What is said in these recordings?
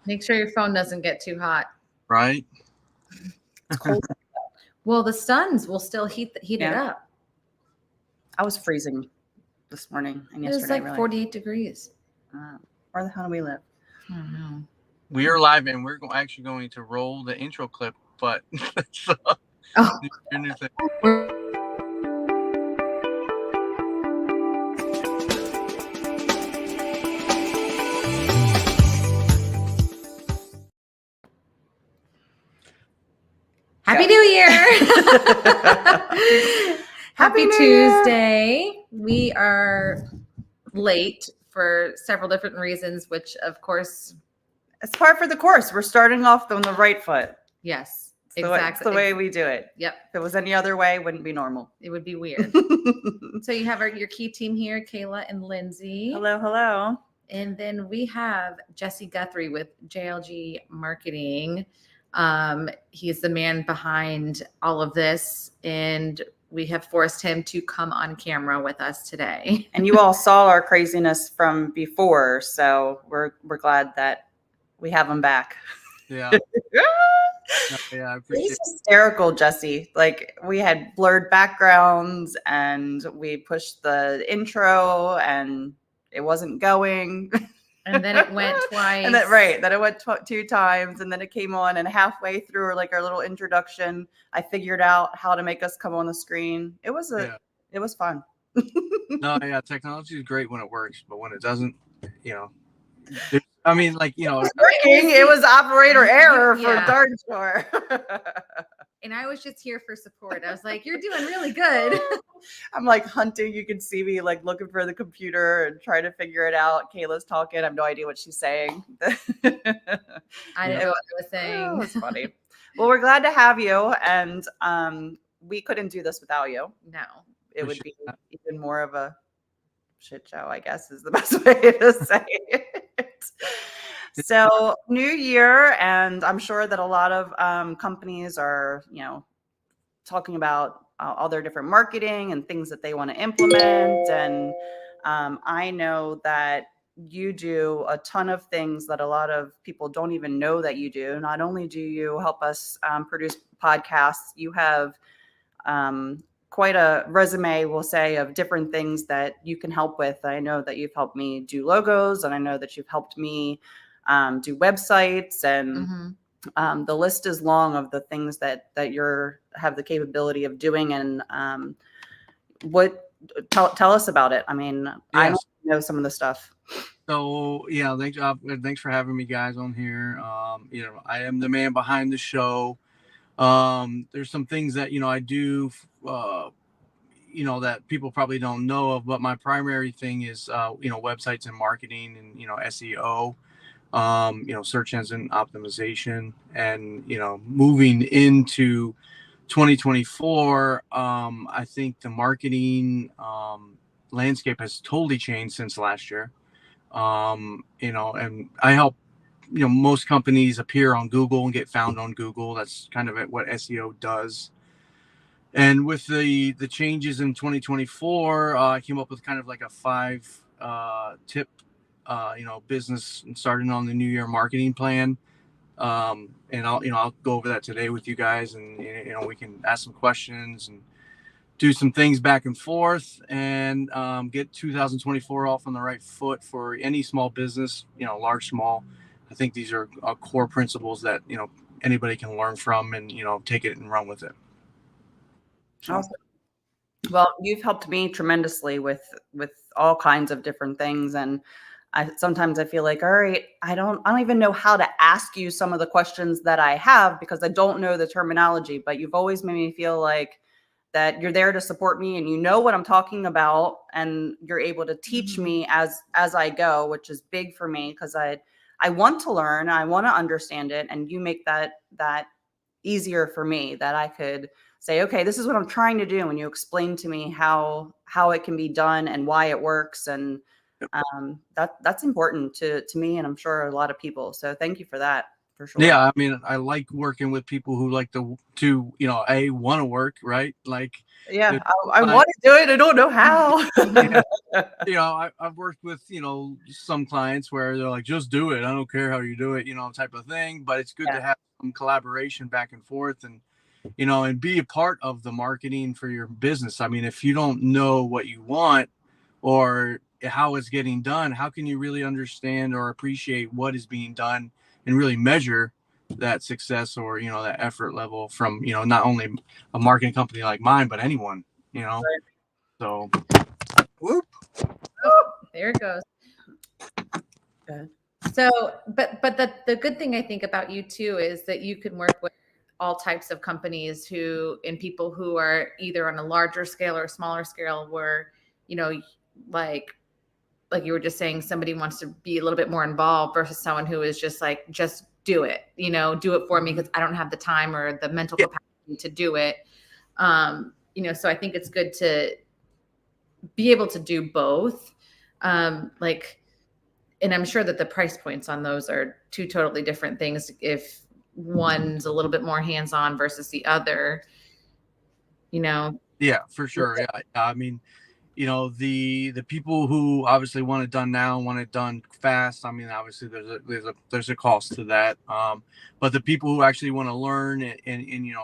Make sure your phone doesn't get too hot. Right. It's cold. Well, the suns will still heat it Yeah. up. I was freezing this morning and It was yesterday. like Really. 48 degrees. Where the hell do we live? I don't know. We are live, and we're actually going to roll the intro clip, but so, Oh. new thing. Happy New Year! Happy New Year. Tuesday. We are late for several different reasons, which of course, It's par for the course. We're starting off on the right foot. yes, Exactly. It's the way we do it. Yep. If it was any other way, it wouldn't be normal. It would be weird. So you have your key team here, Kayla and Lindsay. Hello, hello. And then we have Jesse Guthrie with JLG Marketing. He's the man behind all of this, and we have forced him to come on camera with us today. And you all saw our craziness from before, so we're glad that we have him back. Yeah. Yeah, I appreciate He's hysterical, Jesse. Like, we had blurred backgrounds and we pushed the intro and it wasn't going. And then it went twice. And then it went 2 times, and then it came on, and halfway through like our little introduction, I figured out how to make us come on the screen. It was it was fun. No, yeah, technology is great when it works, but when it doesn't, I mean, like, it was working. It was operator error for Yeah. darn sure. And I was just here for support. I was like, you're doing really good. I'm like hunting. You can see me like looking for the computer and trying to figure it out. Kayla's talking. I have no idea what she's saying. I didn't know what I was saying. Oh, it's funny. Well, we're glad to have you. And we couldn't do this without you. No. It would be even more of a shit show, I guess, is the best way to say it. So, new year, and I'm sure that a lot of companies are, talking about all their different marketing and things that they want to implement. And I know that you do a ton of things that a lot of people don't even know that you do. Not only do you help us produce podcasts, you have quite a resume, we'll say, of different things that you can help with. I know that you've helped me do logos, and I know that you've helped me do websites, and the list is long of the things that you're have the capability of doing. And tell us about it. I mean, yes. I don't know some of the stuff. So yeah, thanks for having me guys on here. I am the man behind the show. There's some things that I do that people probably don't know of, but my primary thing is websites and marketing and SEO, search engine optimization. And moving into 2024, I think the marketing landscape has totally changed since last year. And I help most companies appear on Google and get found on Google. That's kind of what SEO does. And with the changes in 2024, I came up with kind of like a 5 tip, business and starting on the new year marketing plan. And I'll go over that today with you guys, and we can ask some questions and do some things back and forth, and get 2024 off on the right foot for any small business, large, small. I think these are core principles that anybody can learn from, and take it and run with it. Awesome. Well, you've helped me tremendously with all kinds of different things, and sometimes I feel like, all right, I don't even know how to ask you some of the questions that I have because I don't know the terminology. But you've always made me feel like that you're there to support me, and you know what I'm talking about, and you're able to teach me as I go, which is big for me because I want to learn, I want to understand it, and you make that easier for me, that I could say, okay, this is what I'm trying to do, and you explain to me how it can be done and why it works, and that's important to me, and I'm sure a lot of people. So thank you for that, for sure. Yeah, I mean, I like working with people who like to want to work, right? Like, Yeah, I want to do it. I don't know how. yeah, I've worked with, some clients where they're like, just do it. I don't care how you do it, type of thing. But it's good to have some collaboration back and forth and, and be a part of the marketing for your business. I mean, if you don't know what you want or how it's getting done, how can you really understand or appreciate what is being done and really measure that success or, that effort level from, not only a marketing company like mine, but anyone, Right. So, whoop. Oh, there it goes. Good. So, but the good thing I think about you too is that you can work with all types of companies and people who are either on a larger scale or a smaller scale where, like you were just saying, somebody wants to be a little bit more involved versus someone who is just like, just do it, do it for me because I don't have the time or the mental capacity to do it. So I think it's good to be able to do both. And I'm sure that the price points on those are two totally different things. If one's a little bit more hands-on versus the other, Yeah, for sure. Yeah. I mean, the people who obviously want it done now, want it done fast. I mean, obviously there's a cost to that. But the people who actually want to learn and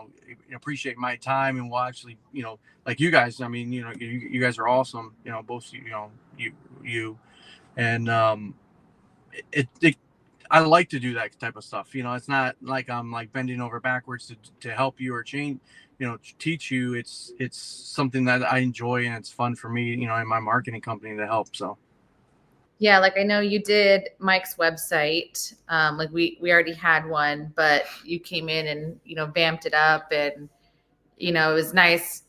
appreciate my time and will actually, like you guys, I mean, you guys are awesome, both, you and, I like to do that type of stuff. It's not like I'm like bending over backwards to help you or change, teach you. It's something that I enjoy and it's fun for me, in my marketing company to help. So. Yeah, like I know you did Mike's website. Like we already had one, but you came in and vamped it up, and it was nice.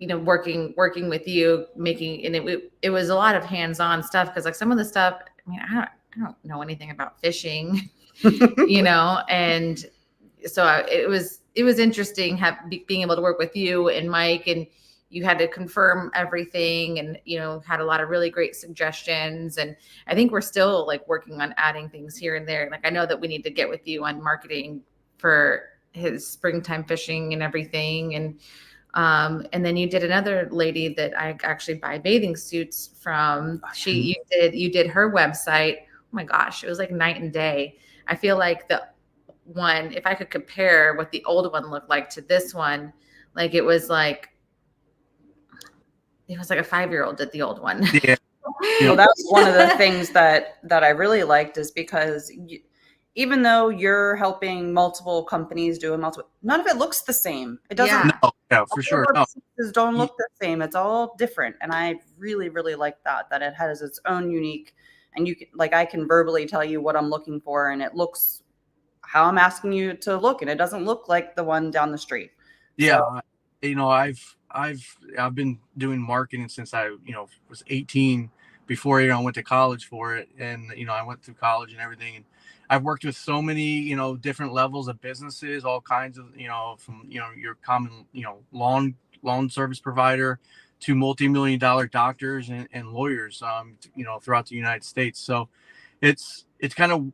Working with you, making, and it was a lot of hands-on stuff because like some of the stuff, I mean, I don't know anything about fishing, and so it was interesting being able to work with you and Mike, and you had to confirm everything and, had a lot of really great suggestions. And I think we're still like working on adding things here and there. Like I know that we need to get with you on marketing for his springtime fishing and everything. And then you did another lady that I actually buy bathing suits from. You did her website. Oh my gosh, it was like night and day. I feel like the one, if I could compare what the old one looked like to this one, like it was like a 5-year-old did the old one. Yeah. Well, that's one of the things that I really liked is because even though you're helping multiple companies none of it looks the same. It doesn't. No, for sure. No. Pieces don't look the same. It's all different. And I really, really like that it has its own unique, and you can, like, I can verbally tell you what I'm looking for and it looks how I'm asking you to look. And it doesn't look like the one down the street. Yeah. So. I've been doing marketing since I, was 18 before, I went to college for it. And, I went through college and everything. And I've worked with so many, different levels of businesses, all kinds of, from, your common, loan service provider to multi-million-dollar doctors and lawyers, throughout the United States. So it's kind of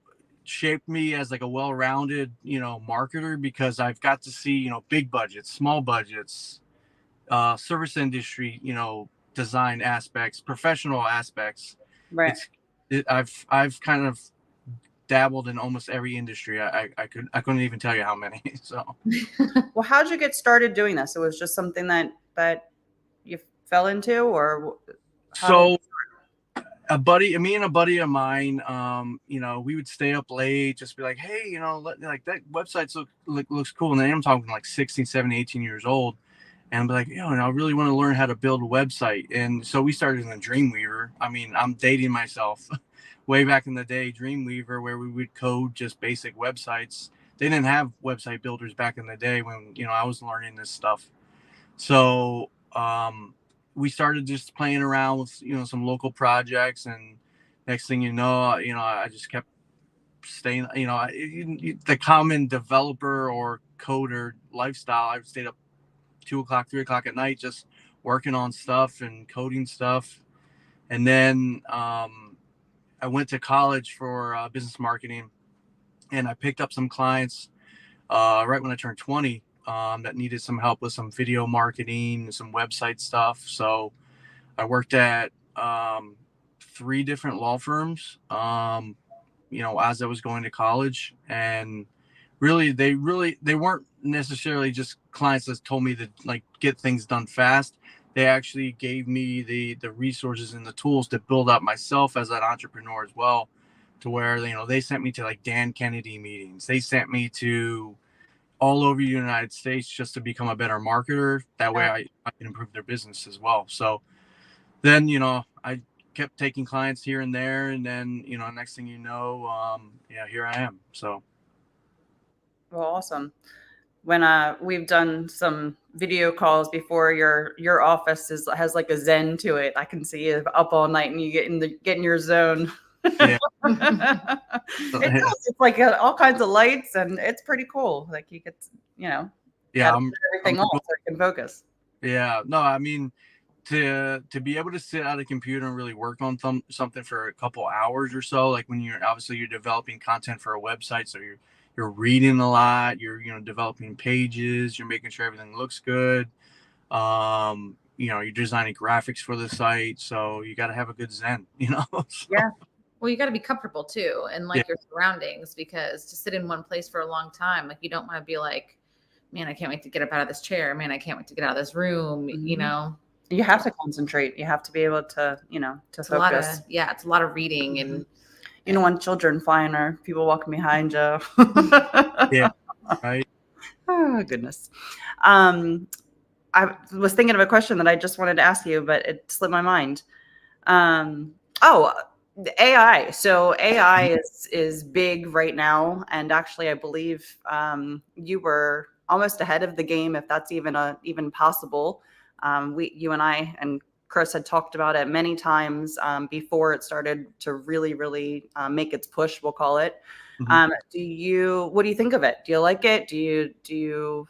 shaped me as like a well-rounded, marketer, because I've got to see, big budgets, small budgets, service industry, design aspects, professional aspects. Right. I've kind of dabbled in almost every industry. I couldn't even tell you how many. So. Well, how'd you get started doing this? It was just something that you fell into, or so me and a buddy of mine, we would stay up late, just be like, hey, like that website looks cool. And then I'm talking like 16, 17, 18 years old. And I'm like, and I really want to learn how to build a website. And so we started in the Dreamweaver. I mean, I'm dating myself. Way back in the day, Dreamweaver, where we would code just basic websites. They didn't have website builders back in the day when, I was learning this stuff. So we started just playing around with, some local projects. And next thing you know, I just kept staying, the common developer or coder lifestyle. I stayed up 2 o'clock, 3 o'clock at night, just working on stuff and coding stuff. And then I went to college for business marketing, and I picked up some clients right when I turned 20 that needed some help with some video marketing, some website stuff. So I worked at 3 different law firms, as I was going to college. And really, they weren't necessarily just clients that told me to like get things done fast. They actually gave me the resources and the tools to build up myself as an entrepreneur as well, to where, they sent me to like Dan Kennedy meetings. They sent me to all over the United States just to become a better marketer. That way I can improve their business as well. So then, I kept taking clients here and there. And then, next thing you know, here I am. So. Well, awesome. When we've done some video calls before, your office has like a zen to it. I can see you up all night and you get in your zone. Yeah. It's like all kinds of lights, and it's pretty cool. Like you get, yeah, everything off so you can focus. Yeah, no, I mean, to be able to sit at a computer and really work on something for a couple hours or so, like when you're developing content for a website, so you're reading a lot, you're developing pages, you're making sure everything looks good, you're designing graphics for the site, so you got to have a good zen. So. Yeah. Well, you got to be comfortable too, and like your surroundings, because to sit in one place for a long time, like you don't want to be like, man, I can't wait to get up out of this chair. Man, I can't wait to get out of this room. Mm-hmm. You have to concentrate. You have to be able to, to focus. It's a lot of reading, and you don't want children flying or people walking behind you. Yeah, right. Oh goodness. I was thinking of a question that I just wanted to ask you, but it slipped my mind. The AI. So AI is big right now, and actually, I believe you were almost ahead of the game, if that's even possible. You and I and Chris had talked about it many times before it started to really, really make its push. We'll call it. Mm-hmm. What do you think of it? Do you like it? Do you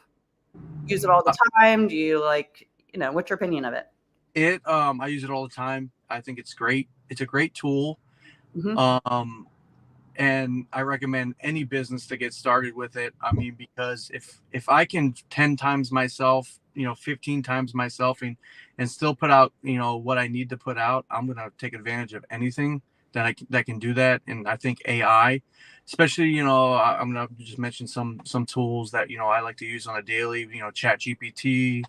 use it all the time? Do you what's your opinion of it? I use it all the time. I think it's great. It's a great tool. Mm-hmm. And I recommend any business to get started with it. I mean, because if I can 10 times myself, 15 times myself and still put out, what I need to put out, I'm going to take advantage of anything that can do that. And I think AI, especially, I'm going to just mention some tools that, I like to use on a daily, Chat GPT,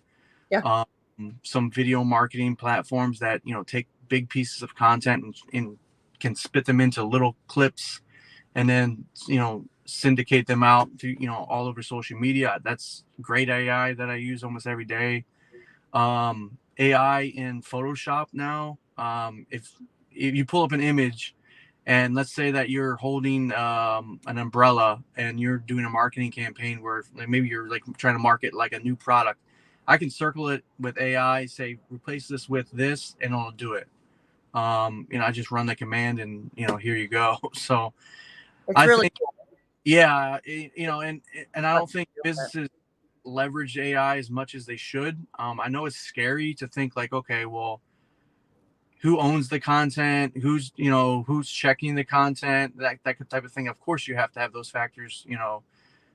some video marketing platforms that, take big pieces of content and can spit them into little clips and then, syndicate them out to, all over social media. That's great AI that I use almost every day. AI in Photoshop now. If you pull up an image and let's say that you're holding an umbrella and you're doing a marketing campaign where maybe you're like trying to market like a new product, I can circle it with AI, say, replace this with this, and it'll do it. I just run the command and, here you go. So it's really think, cool. Yeah, and I don't think businesses leverage AI as much as they should. I know it's scary to think like, okay, well, who owns the content? Who's checking the content? That type of thing. Of course, you have to have those factors,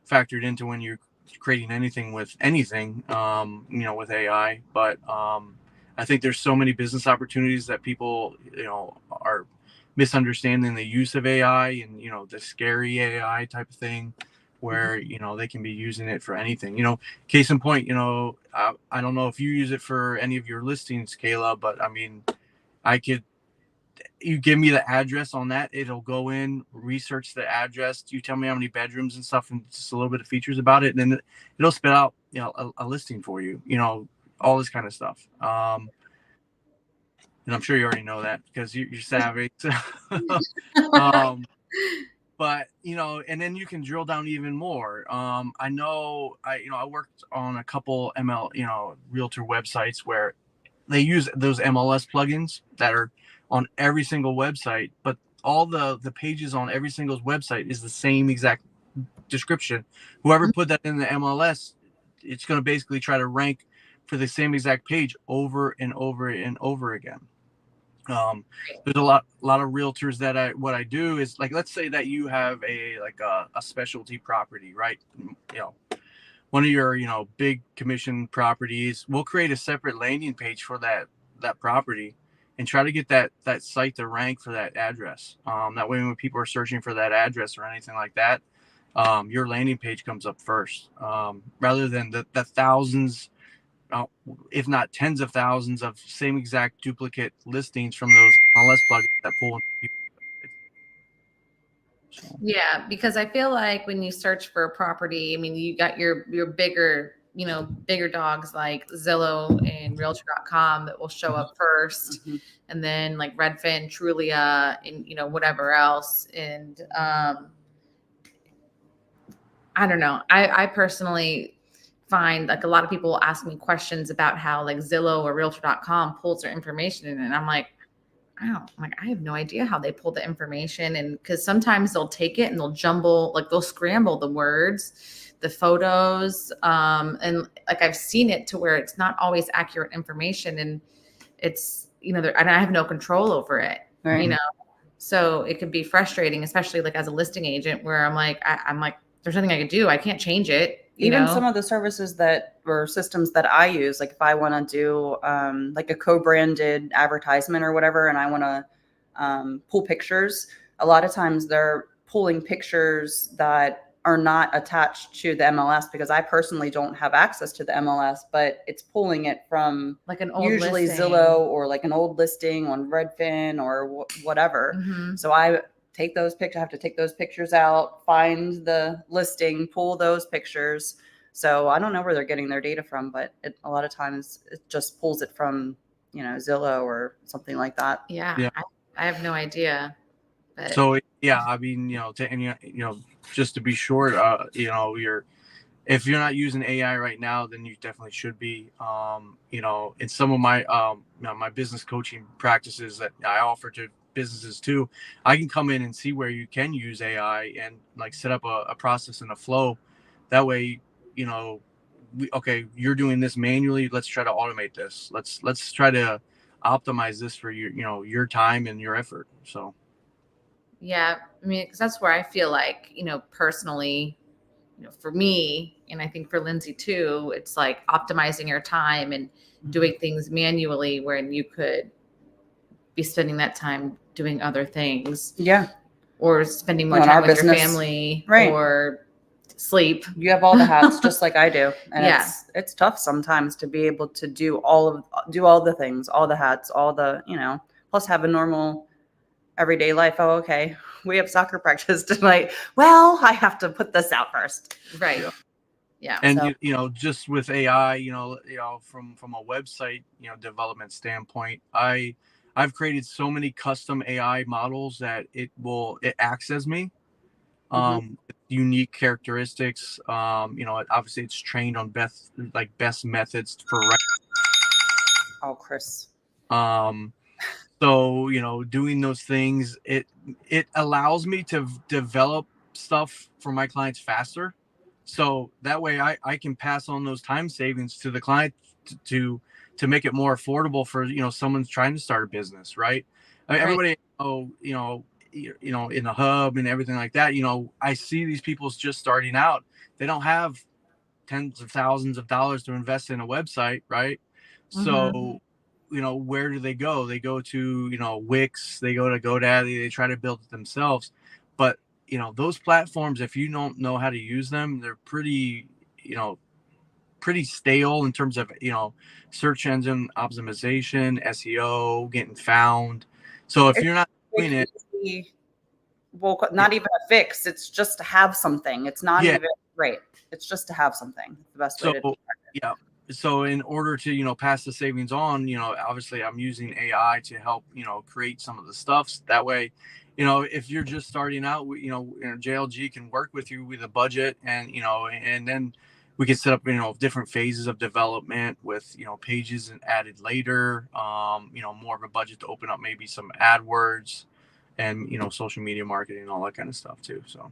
factored into when you're creating anything with anything, with AI. But I think there's so many business opportunities that people, are misunderstanding the use of AI and, the scary AI type of thing where, they can be using it for anything, case in point, I don't know if you use it for any of your listings, Kayla, but I mean, you give me the address on that, it'll go in, research the address, you tell me how many bedrooms and stuff and just a little bit of features about it, and then it'll spit out, a listing for you, all this kind of stuff. And I'm sure you already know that because you're savvy. But, and then you can drill down even more. I know I worked on a couple realtor websites where they use those MLS plugins that are on every single website, but all the pages on every single website is the same exact description. Whoever put that in the MLS, it's going to basically try to rank for the same exact page over and over and over again. There's a lot of realtors that what I do is, like, let's say that you have a specialty property, right? One of your, big commission properties. We'll create a separate landing page for that property and try to get that site to rank for that address. That way, when people are searching for that address or anything like that, your landing page comes up first, rather than the thousands, if not tens of thousands of same exact duplicate listings from those MLS plugins that pull in people. So. Yeah, because I feel like when you search for a property, I mean, you got your bigger, bigger dogs like Zillow and Realtor.com that will show up first, and then like Redfin, Trulia, and whatever else. And I don't know. I personally find like a lot of people will ask me questions about how like Zillow or Realtor.com pulls their information in, and I'm like, I have no idea how they pull the information. And because sometimes they'll take it and they'll scramble the words, the photos. And like I've seen it to where it's not always accurate information, and it's, and I have no control over it, Right. So it could be frustrating, especially like as a listing agent where I'm like, there's nothing I can do. I can't change it. Even some of the services or systems that I use, like if I want to do like a co-branded advertisement or whatever, and I want to pull pictures, a lot of times they're pulling pictures that are not attached to the MLS, because I personally don't have access to the MLS, but it's pulling it from like an old usually listing. Zillow or like an old listing on Redfin or whatever. So I take those pictures. I have to take those pictures out, find the listing, pull those pictures. So I don't know where they're getting their data from, but a lot of times it just pulls it from, Zillow or something like that. Yeah. I have no idea. But. So yeah, I mean, just to be short, if you're not using AI right now, then you definitely should be. In some of my my business coaching practices that I offer to businesses too, I can come in and see where you can use AI and like set up a process and a flow. That way, okay, you're doing this manually. Let's try to automate this. Let's try to optimize this for your time and your effort. So. Yeah, I mean, because that's where I feel like, personally, for me, and I think for Lindsay too, it's like optimizing your time and doing things manually when you could be spending that time doing other things. Yeah. Or spending more time with your family, right, or sleep. You have all the hats just like I do. And Yeah. it's tough sometimes to be able to do all the things, all the hats, all the, plus have a normal everyday life. Oh, okay, we have soccer practice tonight. Well, I have to put this out first. Right. Yeah. And just with AI, from a website, development standpoint, I've created so many custom AI models that it acts as me. Unique characteristics. Obviously it's trained on best methods for. Oh, Chris. So, doing those things, it allows me to develop stuff for my clients faster. So that way I can pass on those time savings to the client to make it more affordable for, someone's trying to start a business, right? Right. Everybody, in the hub and everything like that, I see these people just starting out. They don't have tens of thousands of dollars to invest in a website, right? So, where do they go? They go to, Wix, they go to GoDaddy, they try to build it themselves. But, those platforms, if you don't know how to use them, they're pretty stale in terms of, search engine optimization, SEO, getting found. So if you're not doing it. Well, not even a fix. It's just to have something. It's not even right. It's just to have something. It's the best way to do it. Yeah. So in order to, pass the savings on, obviously I'm using AI to help, create some of the stuff. That way, if you're just starting out, JLG can work with you with a budget and, and then we can set up, different phases of development with, pages and added later, more of a budget to open up maybe some AdWords and, social media marketing and all that kind of stuff too. So.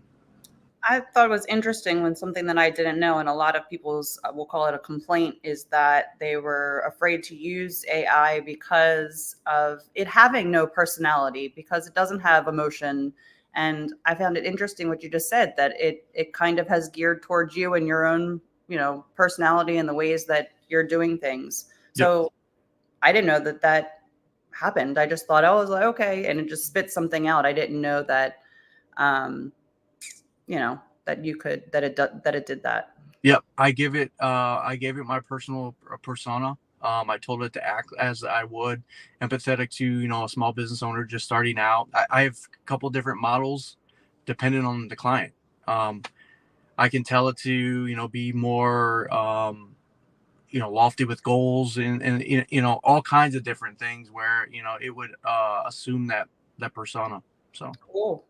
I thought it was interesting when something that I didn't know, and a lot of people's, we'll call it a complaint, is that they were afraid to use AI because of it having no personality, because it doesn't have emotion. And I found it interesting what you just said, that it kind of has geared towards you and your own, personality and the ways that you're doing things. Yep. So I didn't know that happened. I just thought, oh, I was like, okay, and it just spit something out. I didn't know that. Um, that you could, that it did that. Yep. I gave it my personal persona. I told it to act as I would, empathetic to, a small business owner just starting out. I have a couple different models depending on the client. I can tell it to, be more, lofty with goals and all kinds of different things where, it would assume that persona. So Cool.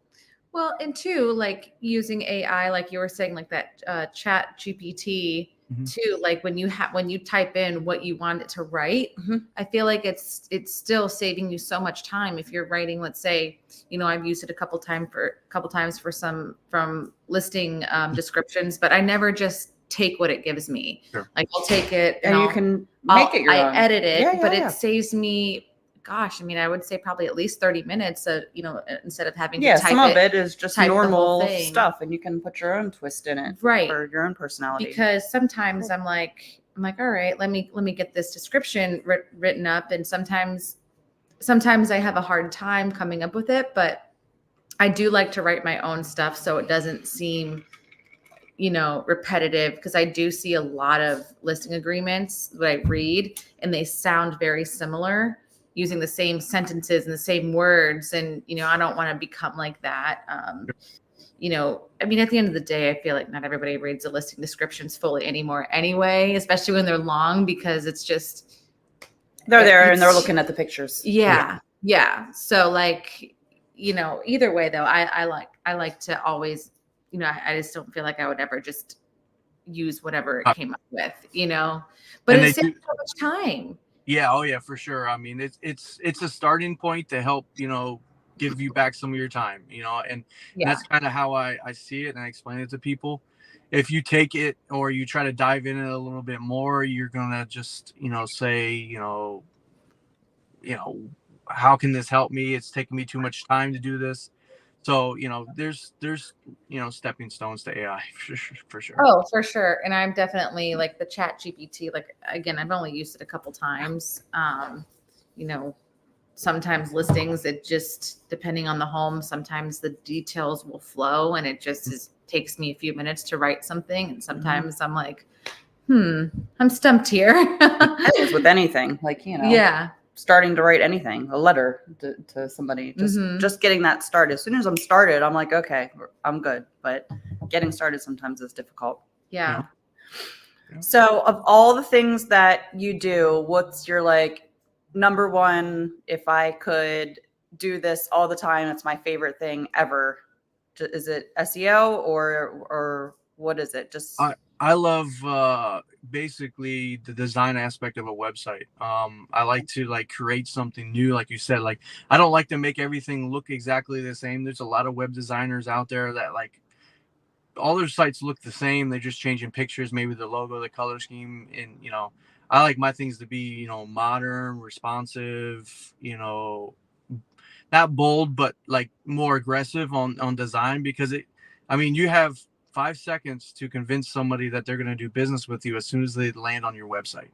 Well, and two, like using AI, like you were saying, like that chat GPT too, like when you type in what you want it to write, I feel like it's still saving you so much time. If you're writing, let's say, I've used it a couple times for some from listing descriptions, but I never just take what it gives me. Sure. Like I'll take it and you can make it your own. I edit it, Yeah, but yeah. it saves me, gosh, I mean, I would say probably at least 30 minutes, instead of having to type some of it is just type the whole normal thing. stuff, and you can put your own twist in it, Right, for your own personality. because sometimes I'm like, all right, let me get this description written up, and sometimes I have a hard time coming up with it, but I do like to write my own stuff so it doesn't seem repetitive, because I do see a lot of listing agreements that I read and they sound very similar, using the same sentences and the same words. And, I don't want to become like that. I mean, at the end of the day, I feel like not everybody reads the listing descriptions fully anymore anyway, especially when they're long, because it's just, they're there and they're looking at the pictures. Yeah. So like, either way though, I like to always, I just don't feel like I would ever just use whatever it came up with, but it saves so much time. Yeah. Oh yeah, for sure. I mean, it's a starting point to help, give you back some of your time, and that's kind of how I see it. And I explain it to people. If you take it or you try to dive in it a little bit more, you're going to just, say, how can this help me? It's taking me too much time to do this. So, there's stepping stones to AI for sure. Oh, for sure. And I'm definitely like the chat GPT, like, again, I've only used it a couple times. Sometimes listings, it just, depending on the home, sometimes the details will flow and it just takes me a few minutes to write something. And sometimes I'm like, I'm stumped here. With anything, like, starting to write anything, a letter to somebody, just getting that started. As soon as I'm started, I'm like, okay, I'm good. But getting started sometimes is difficult. Yeah. So of all the things that you do, what's your number one, if I could do this all the time, it's my favorite thing ever? Is it SEO or what is it? Just I love basically the design aspect of a website. I like to create something new, like you said. Like, I don't like to make everything look exactly the same. There's a lot of web designers out there that all their sites look the same. They're just changing pictures, maybe the logo, the color scheme, and I like my things to be modern, responsive, not bold, but more aggressive on design, because you have 5 seconds to convince somebody that they're going to do business with you as soon as they land on your website.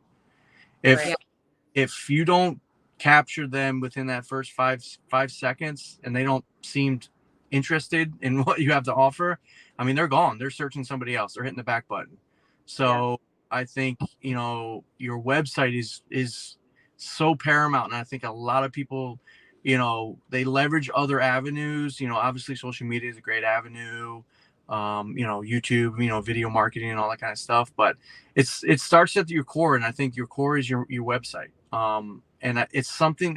If you don't capture them within that first five seconds and they don't seem interested in what you have to offer, they're gone. They're searching somebody else. They're hitting the back button. So I think, your website is so paramount. And I think a lot of people, they leverage other avenues. Obviously social media is a great avenue. YouTube, video marketing and all that kind of stuff. But it starts at your core. And I think your core is your website. And it's something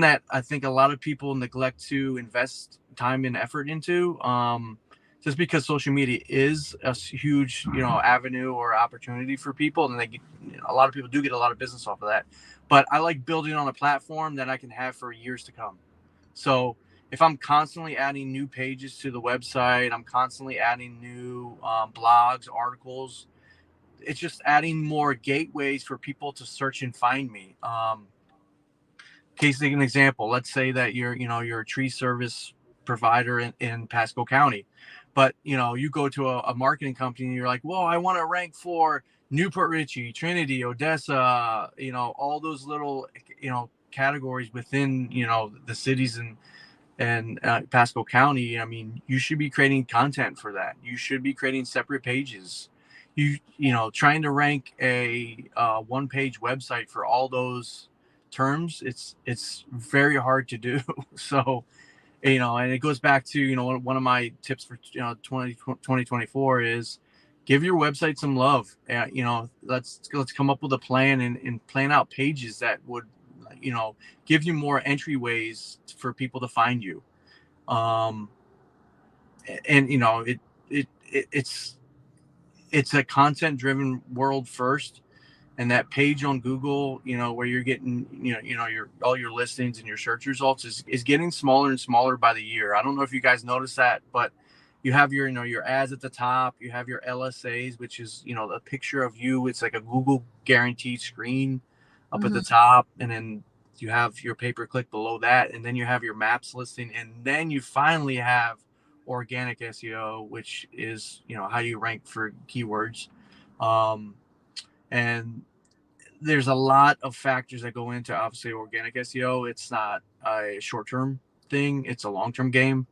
that I think a lot of people neglect to invest time and effort into. Just because social media is a huge, avenue or opportunity for people, and a lot of people do get a lot of business off of that. But I like building on a platform that I can have for years to come. So if I'm constantly adding new pages to the website, I'm constantly adding new blogs, articles. It's just adding more gateways for people to search and find me. Case an example. Let's say that you're a tree service provider in Pasco County, but you go to a marketing company and you're like, well, I want to rank for Newport Richey, Trinity, Odessa, all those little categories within the cities and Pasco County. I mean, you should be creating content for that. You should be creating separate pages. Trying to rank a one-page website for all those terms, it's very hard to do. So, and it goes back to, one of my tips for 2024 is give your website some love. Let's come up with a plan and plan out pages that would give you more entryways for people to find you. It's a content driven world first, and that page on Google, where you're getting your all your listings and your search results is getting smaller and smaller by the year. I don't know if you guys notice that, but you have your ads at the top, you have your LSAs, which is a picture of you. It's like a Google guaranteed screen up at the top, and then you have your pay-per-click below that, and then you have your maps listing, and then you finally have organic SEO, which is how you rank for keywords. And there's a lot of factors that go into obviously organic SEO. It's not a short-term thing, it's a long-term game.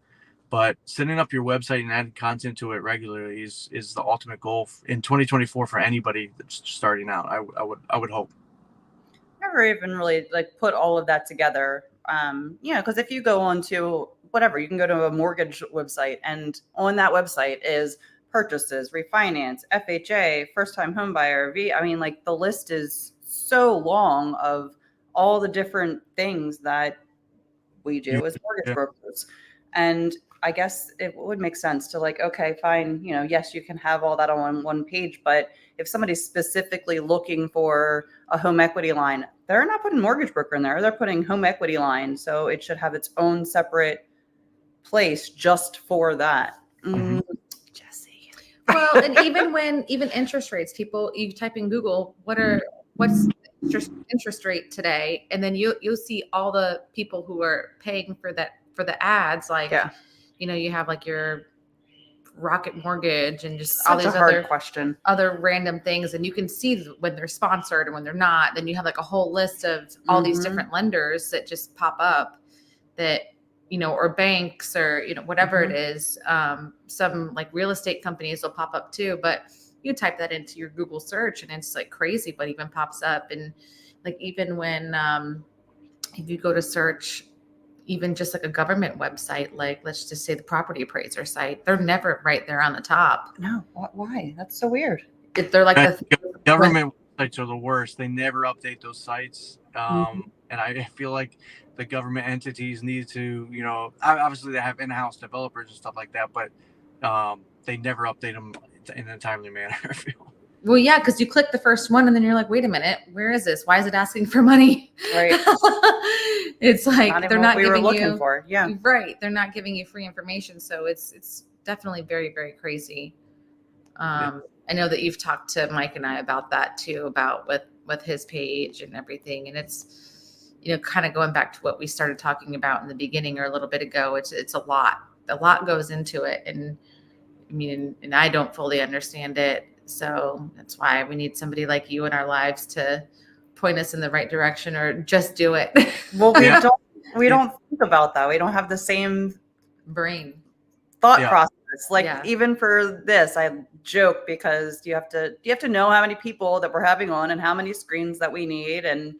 But setting up your website and adding content to it regularly is the ultimate goal in 2024 for anybody that's starting out. I would hope. Never even really put all of that together. Because if you go onto whatever, you can go to a mortgage website, and on that website is purchases, refinance, FHA, first-time home buyer. I mean, the list is so long of all the different things that we do as mortgage brokers. And I guess it would make sense to okay, fine. Yes, you can have all that on one page, but if somebody's specifically looking for a home equity line, they're not putting mortgage broker in there. They're putting home equity line. So it should have its own separate place just for that. Jesse. Well, and even interest rates, you type in Google, what's interest rate today, and then you'll see all the people who are paying for the ads. You have your Rocket Mortgage and just Such all these a hard question. other random things, and you can see when they're sponsored and when they're not. Then you have a whole list of all these different lenders that just pop up that or banks or whatever it is. Some real estate companies will pop up too, but you type that into your Google search and it's crazy what even pops up. And even when if you go to search even just a government website, let's just say the property appraiser site, they're never right there on the top. No, why? That's so weird. If they're Government websites are the worst. They never update those sites. And I feel like the government entities need to, obviously they have in-house developers and stuff like that, but they never update them in a timely manner, I feel. Well, yeah, because you click the first one and then you're like, wait a minute, where is this? Why is it asking for money? Right. It's they're not giving looking for. Yeah. Right. They're not giving you free information. So it's definitely very, very crazy. I know that you've talked to Mike and I about that too, about with his page and everything. And it's, kind of going back to what we started talking about in the beginning or a little bit ago. It's a lot goes into it. And I mean, and I don't fully understand it. So that's why we need somebody like you in our lives to point us in the right direction, or just do it. Well, we don't think about that. We don't have the same brain thought process. Even for this, I joke because you have to know how many people that we're having on and how many screens that we need, and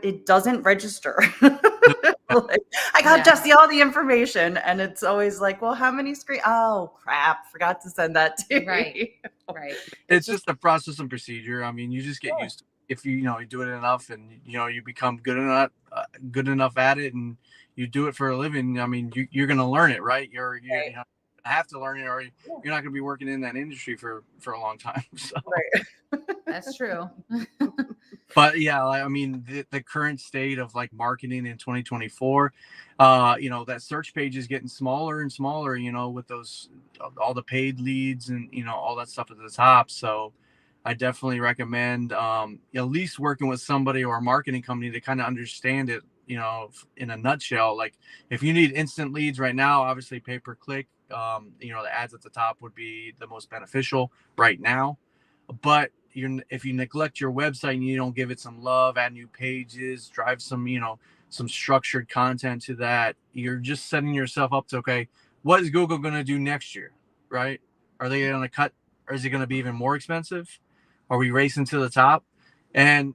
it doesn't register. I got Jesse all the information, and it's always well, how many screens? Oh crap, forgot to send that to right. It's just a process and procedure. I mean, you just get used to it. If you do it enough, and you become good enough at it, and you do it for a living. I mean, you're going to learn it, right? have to learn it, or you're not going to be working in that industry for a long time. So. Right. That's true. But yeah, I mean, the current state of like marketing in 2024, that search page is getting smaller and smaller, with those, all the paid leads and, all that stuff at the top. So I definitely recommend at least working with somebody or a marketing company to kind of understand it, in a nutshell. Like if you need instant leads right now, obviously pay per click, the ads at the top would be the most beneficial right now. But if you neglect your website and you don't give it some love, add new pages, drive some, some structured content to that, you're just setting yourself up to, okay, what is Google going to do next year? Right? Are they going to cut, or is it going to be even more expensive? Are we racing to the top? And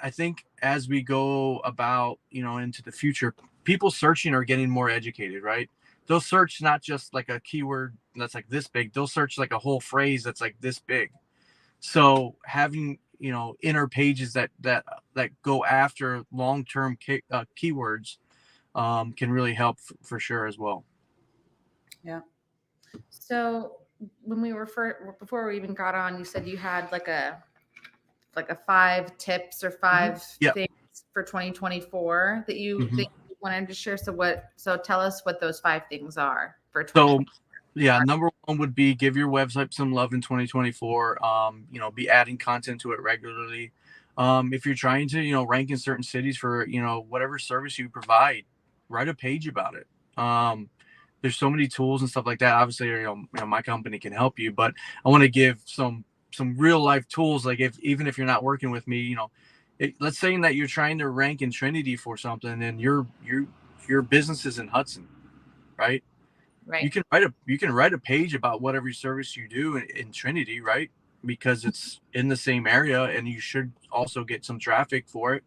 I think as we go about, into the future, people searching are getting more educated, right? They'll search not just like a keyword that's like this big, they'll search like a whole phrase that's like this big. So having, inner pages that go after long-term keywords can really help for sure as well. Yeah. So when before we even got on, you said you had like a 5 tips or 5 things for 2024 that you wanted to share. So tell us what those 5 things are for 2024. So yeah, number 1 would be give your website some love in 2024. Be adding content to it regularly. If you're trying to, rank in certain cities for, whatever service you provide, write a page about it. There's so many tools and stuff like that. Obviously, my company can help you, but I want to give some real life tools. Like even if you're not working with me, let's say that you're trying to rank in Trinity for something and your business is in Hudson, right? Right. You can write a page about whatever service you do in Trinity, right? Because it's in the same area and you should also get some traffic for it.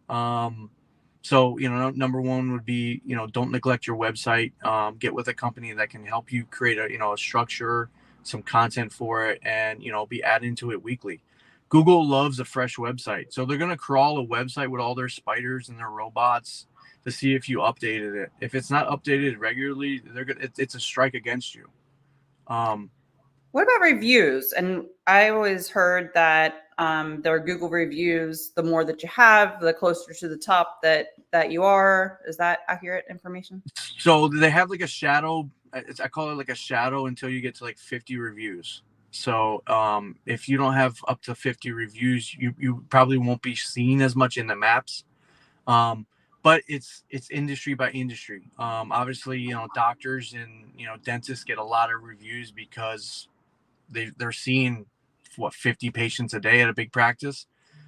So, number 1 would be, don't neglect your website. Get with a company that can help you create a structure, some content for it, and, be adding to it weekly. Google loves a fresh website. So they're going to crawl a website with all their spiders and their robots to see if you updated it. If it's not updated regularly, it's a strike against you. What about reviews? And I always heard that there are Google reviews. The more that you have, the closer to the top that you are. Is that accurate information? So they have like a shadow. I call it like a shadow until you get to like 50 reviews. So if you don't have up to 50 reviews, you probably won't be seen as much in the maps. But it's industry by industry. Obviously, doctors and dentists get a lot of reviews because they're seeing 50 patients a day at a big practice.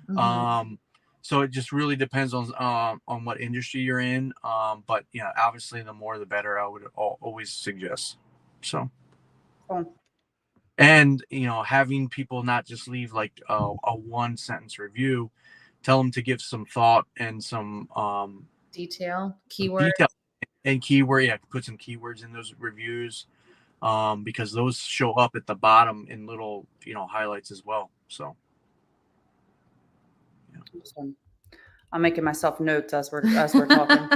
So it just really depends on what industry you're in. But obviously the more the better, I would always suggest. So. Cool. And having people not just leave like a 1-sentence review, tell them to give some thought and some keyword and keyword. Yeah, put some keywords in those reviews, because those show up at the bottom in little highlights as well. So I'm making myself notes as we're talking.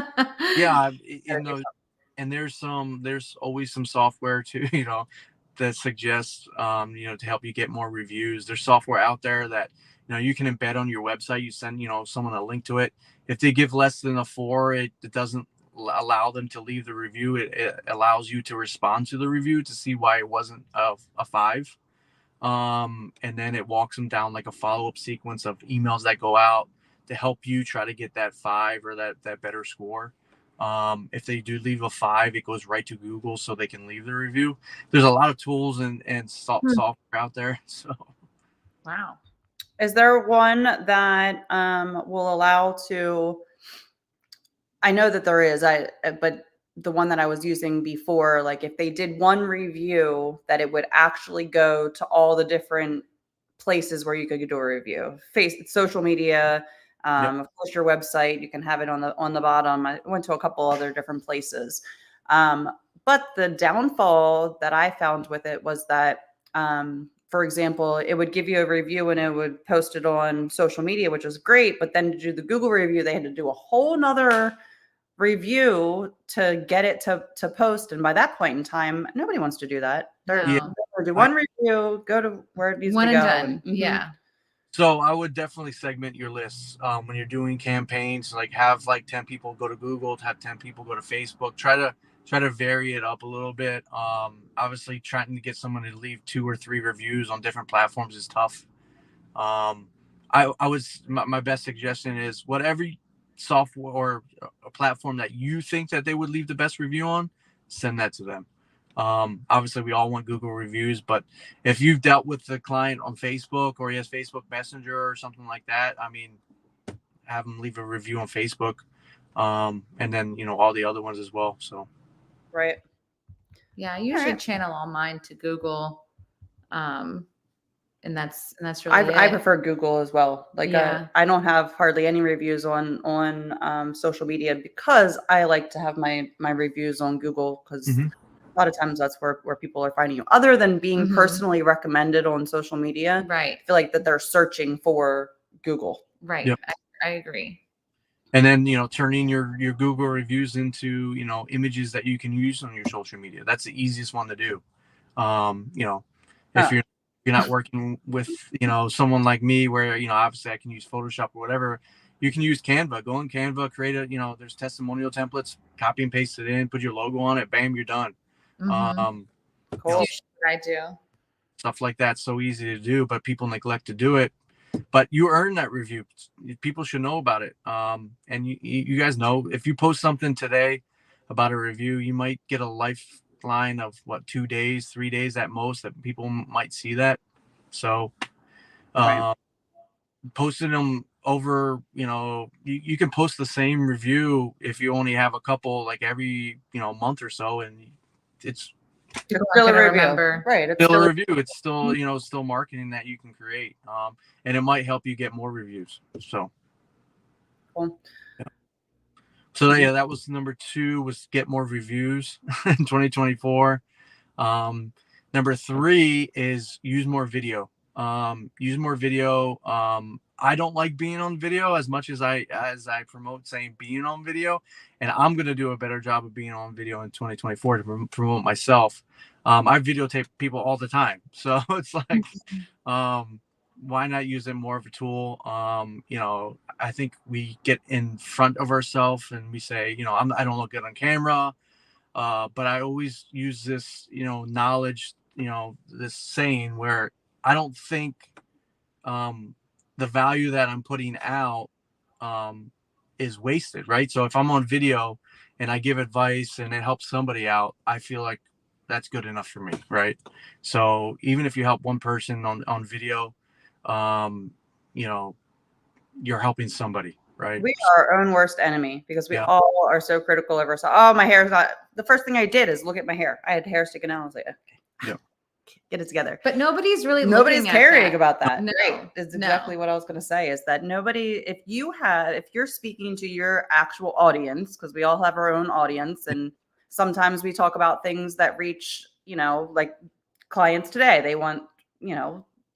Yeah, and there's always some software too, that suggests to help you get more reviews. There's software out there that you can embed on your website. You send someone a link to it. If they give less than a 4, it doesn't allow them to leave the review. It allows you to respond to the review to see why it wasn't a 5. And then it walks them down like a follow-up sequence of emails that go out to help you try to get that 5 or that better score. If they do leave a 5, it goes right to Google so they can leave the review. There's a lot of tools and software out there. So, wow. Is there one that will allow to? I know that there is. But the one that I was using before, like if they did one review, that it would actually go to all the different places where you could do a review. Social media. Of course, your website, you can have it on the bottom. I went to a couple other different places. But the downfall that I found with it was that, for example, it would give you a review and it would post it on social media, which was great. But then to do the Google review, they had to do a whole nother review to get it to post. And by that point in time, nobody wants to do that. They're No. they'll do one review, go to where it needs One to and go. done. Mhm. Yeah. So I would definitely segment your lists when you're doing campaigns. Like have like 10 people go to Google, have 10 people go to Facebook. Try to vary it up a little bit. Obviously, trying to get someone to leave 2 or 3 reviews on different platforms is tough. My best suggestion is whatever software or a platform that you think that they would leave the best review on, send that to them. Obviously we all want Google reviews, but if you've dealt with the client on Facebook or he has Facebook Messenger or something like that, I mean, have them leave a review on Facebook. And then, all the other ones as well. So. Right. Yeah. I usually right. channel all mine to Google. And that's really I it. prefer Google as well. Like Yeah. I don't have hardly any reviews on social media because I like to have my reviews on Google because a lot of times that's where people are finding you. Other than being personally recommended on social media, Right. I feel like that they're searching for Google. Right. Yep. I agree. And then, turning your Google reviews into, images that you can use on your social media. That's the easiest one to do. If you're not working with, someone like me where, obviously I can use Photoshop or whatever, you can use Canva. Go in Canva, create there's testimonial templates, copy and paste it in, put your logo on it, bam, you're done. Cool. I do. Stuff like that's so easy to do, but people neglect to do it. But you earn that review. People should know about it. And you guys know if you post something today about a review, you might get a lifeline of 2 days, 3 days at most that people might see that. So posting them over, you can post the same review if you only have a couple like every month or so, and it's still a review. Remember. Right. It's still a review. It's still still marketing that you can create, and it might help you get more reviews. So cool. So yeah, that was number 2, was get more reviews in 2024. Number 3 is use more video. Use more video. I don't like being on video as much as I promote saying being on video, and I'm gonna do a better job of being on video in 2024 to promote myself. I videotape people all the time, so it's like, why not use it more of a tool? I think we get in front of ourselves and we say, I don't look good on camera, but I always use this, knowledge, this saying where I don't think the value that I'm putting out is wasted, right? So if I'm on video and I give advice and it helps somebody out, I feel like that's good enough for me, right? So even if you help one person on video, you're helping somebody, right? We are our own worst enemy because we all are so critical of ourselves. Oh, my hair's not. The first thing I did is look at my hair. I had hair sticking out. I was like, okay, get it together. But nobody's nobody's caring about that. No, right? Is exactly what I was going to say. Is that nobody? If you're speaking to your actual audience, because we all have our own audience, and sometimes we talk about things that reach, like clients today. They want,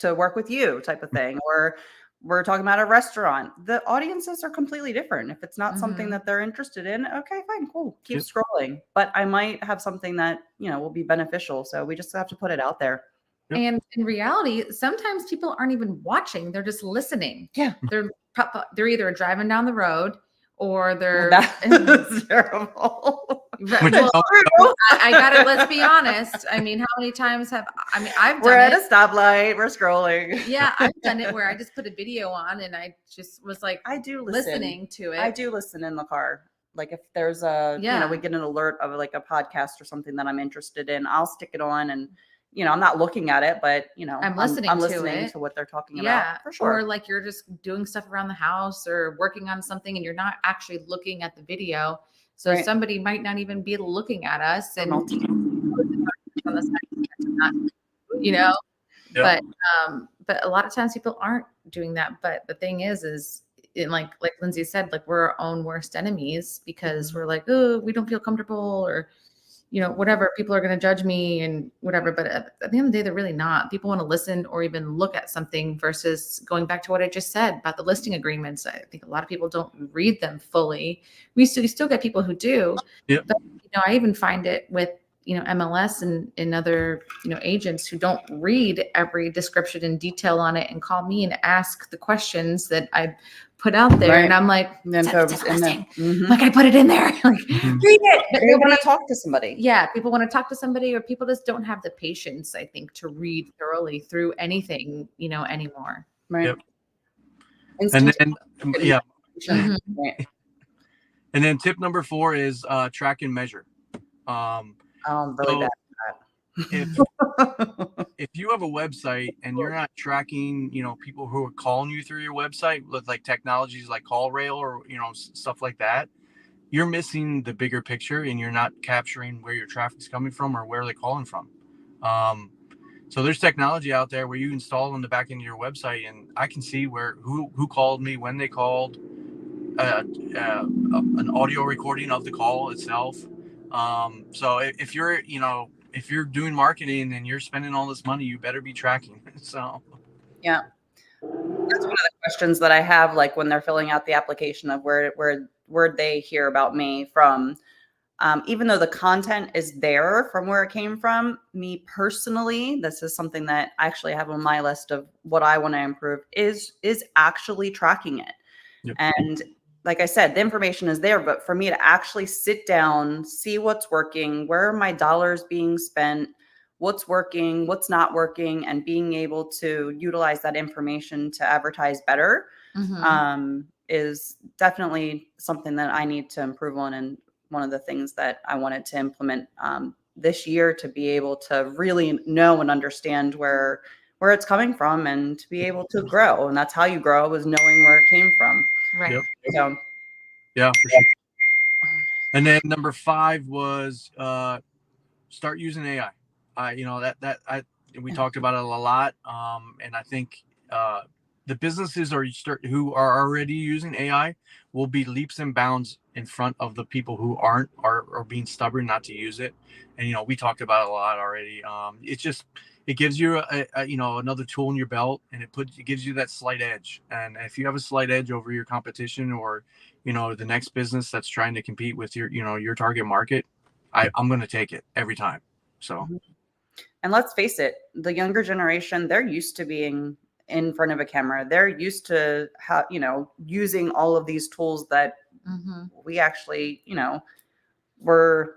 to work with you, type of thing, or we're talking about a restaurant. The audiences are completely different. If it's not something that they're interested in, okay, fine, cool. Keep scrolling. But I might have something that, will be beneficial. So we just have to put it out there. Yep. And in reality, sometimes people aren't even watching. They're just listening. Yeah. They're either driving down the road or they're that's terrible. I gotta, let's be honest. I mean, how many times we're at a stoplight, we're scrolling. Yeah, I've done it where I just put a video on and I just was like, I do listening to it. I do listen in the car. Like if there's we get an alert of like a podcast or something that I'm interested in, I'll stick it on and I'm not looking at it, but I'm listening to what they're talking about. Yeah, for sure. Or like you're just doing stuff around the house or working on something and you're not actually looking at the video. So somebody might not even be looking at us and but a lot of times people aren't doing that. But the thing is like Lindsay said, like we're our own worst enemies because we're like, oh, we don't feel comfortable or whatever, people are going to judge me and whatever. But at the end of the day, they're really not. People want to listen or even look at something versus going back to what I just said about the listing agreements. I think a lot of people don't read them fully. We still get people who do. Yep. But, I even find it with, MLS and other, agents who don't read every description and detail on it and call me and ask the questions that I put out there. Right. And I'm like, Then it's a listing. Mhm. Like I put it in there. Like, Mhm. read it. But They want to talk to somebody. yeah, people want to talk to somebody, or people just don't have the patience, I think, to read thoroughly through anything, anymore. Right. Yep. Instant And then, yeah. gratification. Right. And then tip number 4 is track and measure. I'm really bad If at that. if you have a website and you're not tracking, people who are calling you through your website with like technologies like CallRail or stuff like that, you're missing the bigger picture and you're not capturing where your traffic's coming from or where they're calling from. So there's technology out there where you install on the back end of your website, and I can see who called me, when they called, an audio recording of the call itself. So if you're doing marketing and you're spending all this money, you better be tracking. So Yeah. That's one of the questions that I have, like when they're filling out the application of where they hear about me from. Even though the content is there from where it came from, me personally, this is something that I actually have on my list of what I want to improve is actually tracking it. Yep. And like I said, the information is there, but for me to actually sit down, see what's working, where are my dollars being spent, what's working, what's not working, and being able to utilize that information to advertise better is definitely something that I need to improve on. And one of the things that I wanted to implement this year, to be able to really know and understand where it's coming from and to be able to grow. And that's how you grow, is knowing where it came from. Right. Yep. So yeah, for sure. And then number 5 was start using AI. We talked about it a lot, and I think the businesses who are already using AI will be leaps and bounds in front of the people who aren't, are being stubborn not to use it. And we talked about it a lot already. It gives you another tool in your belt, and it gives you that slight edge. And if you have a slight edge over your competition, or the next business that's trying to compete with your target market, I'm going to take it every time. So, and let's face it, the younger generation, they're used to being in front of a camera. They're used to using all of these tools that we actually, were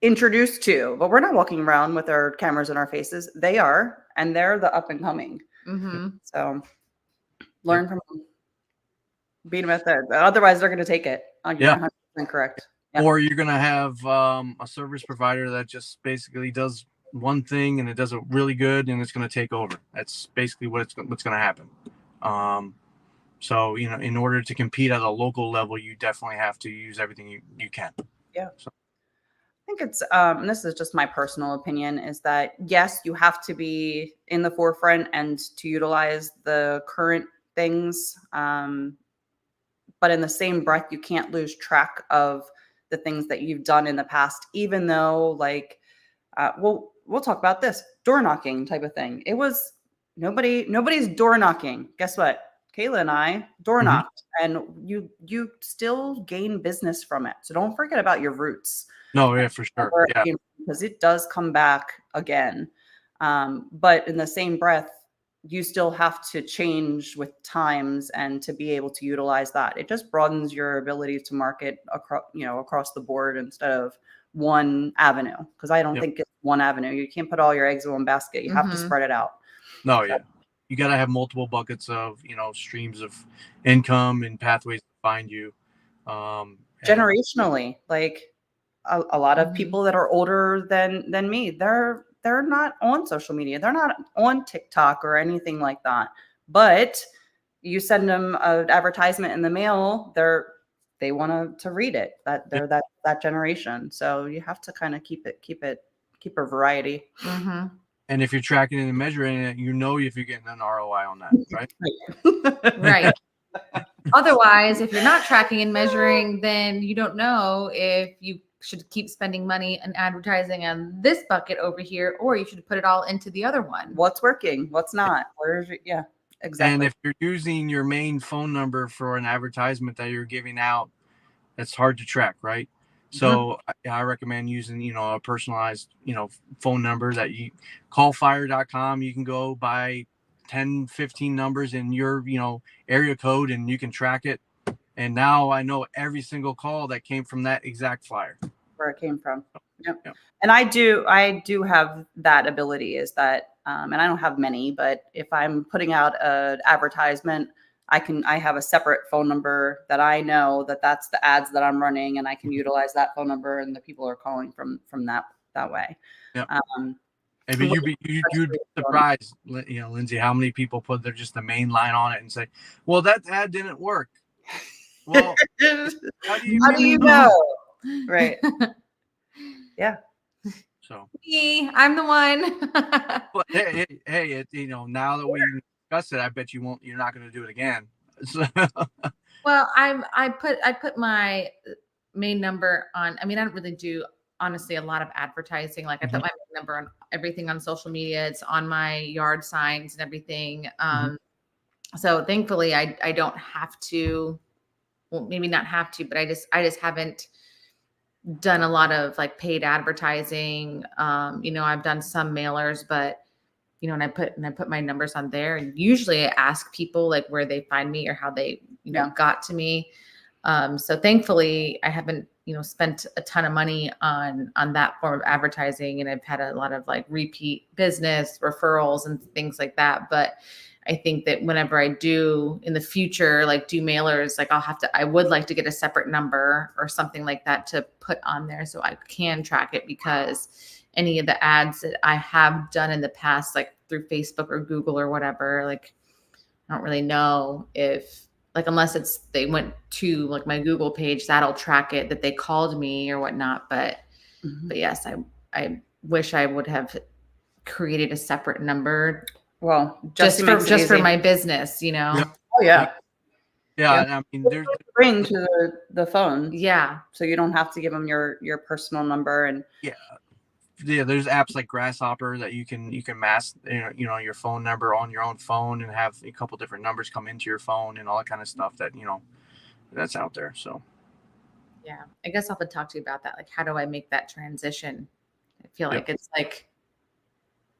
introduced to, but we're not walking around with our cameras in our faces. They are, and they're the up and coming. So learn from them. Beat them at that. Otherwise, they're going to take it. You're 100% correct. Yep. Or you're going to have a service provider that just basically does one thing and it does it really good, and it's going to take over. That's basically what's going to happen. So, in order to compete at a local level, you definitely have to use everything you can. Yeah. So. I think it's, and this is just my personal opinion, is that yes, you have to be in the forefront and to utilize the current things. But in the same breath, you can't lose track of the things that you've done in the past, even though we'll talk about this door knocking type of thing. It was nobody's door knocking. Guess what? Kayla and I door knocked, and you still gain business from it. So don't forget about your roots. No, yeah, for sure. Yeah. Because it does come back again. But in the same breath, you still have to change with times and to be able to utilize that. It just broadens your ability to market across the board instead of one avenue. Because I don't think it's one avenue. You can't put all your eggs in one basket. You have to spread it out. No, yeah. You got to have multiple buckets of, streams of income and pathways to find you. Generationally, like a lot of people that are older than me, they're not on social media. They're not on TikTok or anything like that. But you send them an advertisement in the mail, they want to read it. They're that generation. So you have to kind of keep a variety. And if you're tracking and measuring it, if you're getting an ROI on that, right? Right. Otherwise, if you're not tracking and measuring, then you don't know if you should keep spending money and advertising on this bucket over here, or you should put it all into the other one. What's working? What's not? Where's yeah, exactly. And if you're using your main phone number for an advertisement that you're giving out, that's hard to track, right? So I recommend using, a personalized, phone number that you callfire.com. You can go buy 10, 15 numbers in your, area code, and you can track it. And now I know every single call that came from that exact flyer. Where it came from. Yep. Yep. And I do have that ability, is that, and I don't have many, but if I'm putting out an advertisement, I have a separate phone number that I know that's the ads that I'm running, and I can utilize that phone number, and the people are calling from that way. Yep. But you'd be surprised, Lindsay, how many people put just the main line on it and say, well, that ad didn't work. Well, how do you know? Right. Yeah. So Me, I'm the one. but hey, now that we discussed it, I bet you're not going to do it again. So. Well, I put my main number on. I mean, I don't really do, honestly, a lot of advertising. Like I put my main number on everything on social media. It's on my yard signs and everything. So thankfully I don't have to, well, maybe not have to, but I just haven't done a lot of like paid advertising. I've done some mailers, but and I put my numbers on there, and usually I ask people like where they find me or how they, got to me. So thankfully I haven't, spent a ton of money on that form of advertising, and I've had a lot of like repeat business referrals and things like that. But I think that whenever I do in the future, like do mailers, like I would like to get a separate number or something like that to put on there so I can track it, because any of the ads that I have done in the past, like through Facebook or Google or whatever, like I don't really know if, like, unless they went to like my Google page, that'll track it that they called me or whatnot. But yes, I wish I would have created a separate number. Well, just for my business, Yep. Oh yeah. Yeah. I mean, there's ring to the phone. Yeah. So you don't have to give them your personal number. And there's apps like Grasshopper that you can mask, your phone number on your own phone and have a couple different numbers come into your phone and all that kind of stuff that, that's out there. So. Yeah. I guess I'll have to talk to you about that. Like, how do I make that transition? I feel like it's like,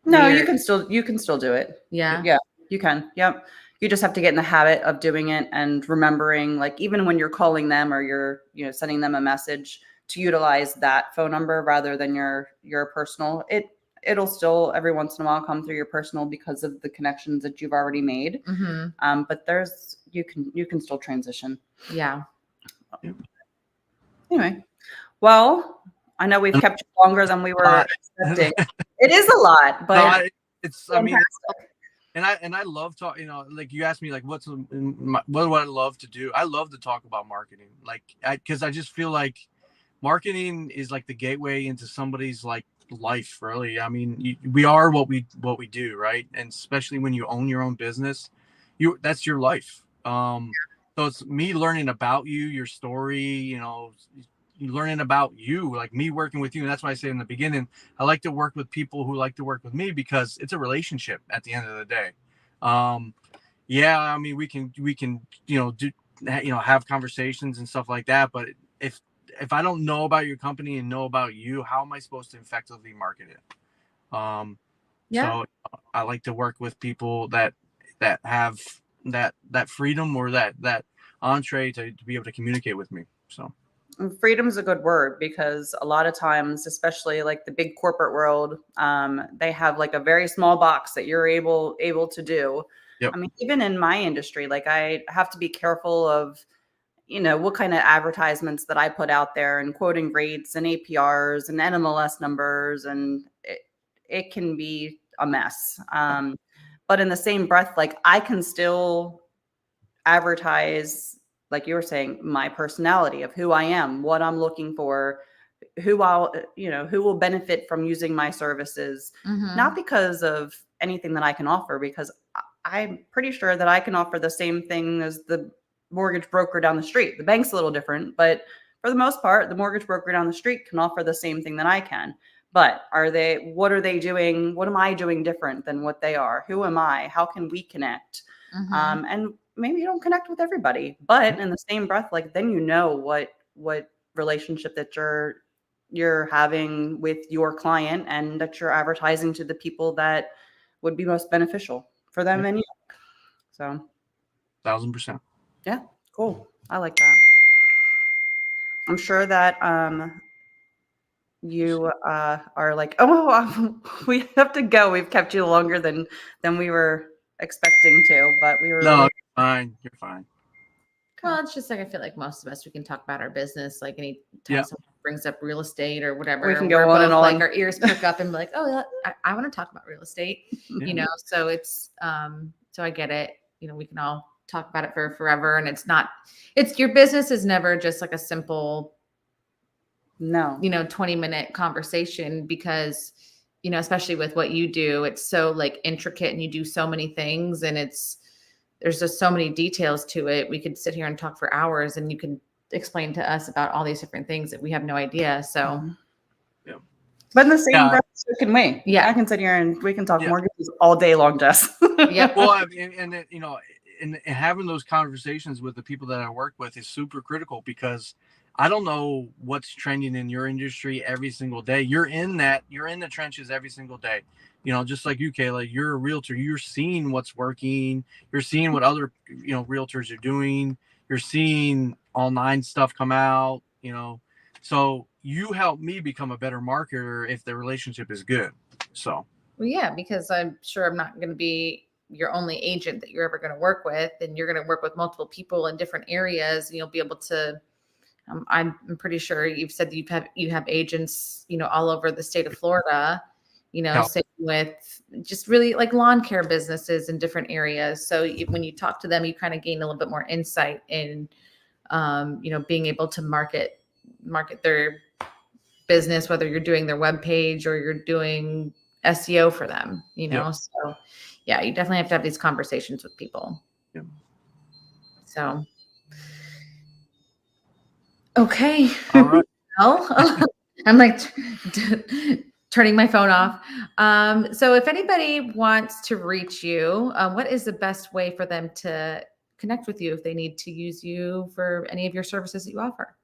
no, weird. you can still do it. Yeah. Yeah, you can. Yep. You just have to get in the habit of doing it and remembering, like, even when you're calling them or you're, sending them a message, to utilize that phone number rather than your personal. It'll still every once in a while come through your personal because of the connections that you've already made. But you can still transition. Yeah. Anyway, well, I know we've kept you longer than we were expecting. It is a lot, but it's fantastic. I mean, I love talking, like you asked me, like, what do I love to do? I love to talk about marketing, like, because I just feel like marketing is like the gateway into somebody's like life, really. I mean, we are what we do, right? And especially when you own your own business, that's your life. So it's me learning about you, your story, learning about you, like me working with you. And that's why I say in the beginning, I like to work with people who like to work with me, because it's a relationship at the end of the day. I mean, we can have conversations and stuff like that, but if I don't know about your company and know about you, how am I supposed to effectively market it? So I like to work with people that have that freedom or that entree to be able to communicate with me. So freedom is a good word, because a lot of times, especially like the big corporate world, they have like a very small box that you're able to do. Yep. I mean, even in my industry, like I have to be careful of, what kind of advertisements that I put out there, and quoting rates and APRs and NMLS numbers, and it can be a mess. But in the same breath, like I can still advertise, like you were saying, my personality of who I am, what I'm looking for, who will benefit from using my services, not because of anything that I can offer, because I'm pretty sure that I can offer the same thing as the mortgage broker down the street. The bank's a little different, but for the most part, the mortgage broker down the street can offer the same thing that I can. But what are they doing? What am I doing different than what they are? Who am I? How can we connect? And maybe you don't connect with everybody, but in the same breath, like then you know what relationship that you're having with your client and that you're advertising to the people that would be most beneficial for them and you. So 1000%. Yeah, cool. I like that. I'm sure that you are like, oh, we have to go. We've kept you longer than we were expecting to, but we were No, really you're fine. You're fine. Well, it's just like I feel like most of us we can talk about our business. Like any time Yeah. someone brings up real estate or whatever, We can go we're on both, and on. like our ears perk up and be like, oh, I want to talk about real estate. Yeah. You know, so it's so I get it. You know, we can all talk about it for forever, and it's your business is never just like a simple, no. 20-minute conversation because, especially with what you do, it's so like intricate and you do so many things and there's just so many details to it. We could sit here and talk for hours and you can explain to us about all these different things that we have no idea. So, Yeah. But in the same breath, so can we. Yeah. I can sit here and we can talk mortgages all day long, Jess. Yep. Well, and having those conversations with the people that I work with is super critical because I don't know what's trending in your industry every single day. You're in the trenches every single day. Just like you, Kayla, you're a realtor. You're seeing what's working. You're seeing what other, realtors are doing. You're seeing online stuff come out, So you help me become a better marketer if the relationship is good. So. Well, yeah, because I'm sure I'm not going to be your only agent that you're ever going to work with, and you're going to work with multiple people in different areas, and you'll be able to. I'm pretty sure you've said that you have agents, all over the state of Florida, same with just really like lawn care businesses in different areas. So when you talk to them, you kind of gain a little bit more insight in, being able to market their business, whether you're doing their webpage or you're doing SEO for them, Yep. So yeah, you definitely have to have these conversations with people. Yep. So, okay. All right. Well, I'm like turning my phone off. So if anybody wants to reach you, what is the best way for them to connect with you if they need to use you for any of your services that you offer?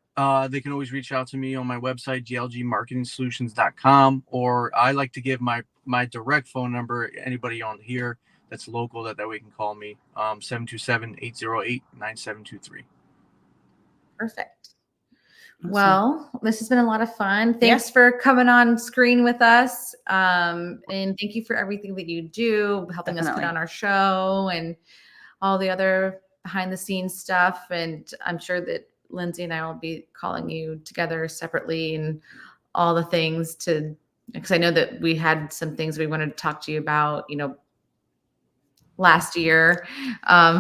They can always reach out to me on my website, jlgmarketingsolutions.com, or I like to give my direct phone number, anybody on here that's local that way can call me, 727-808-9723. Perfect. Awesome. Well, this has been a lot of fun. Thanks for coming on screen with us. And thank you for everything that you do, helping us put on our show and all the other behind the scenes stuff. And I'm sure that Lindsay and I will be calling you together separately and all the things because I know that we had some things we wanted to talk to you about, last year,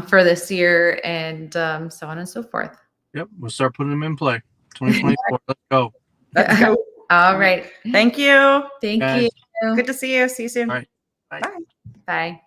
for this year and so on and so forth. Yep. We'll start putting them in play. 2024. Let's go. Let's go. All right. Thank you. Thank Guys. you. Good to see you. See you soon. All right. Bye. Bye. Bye.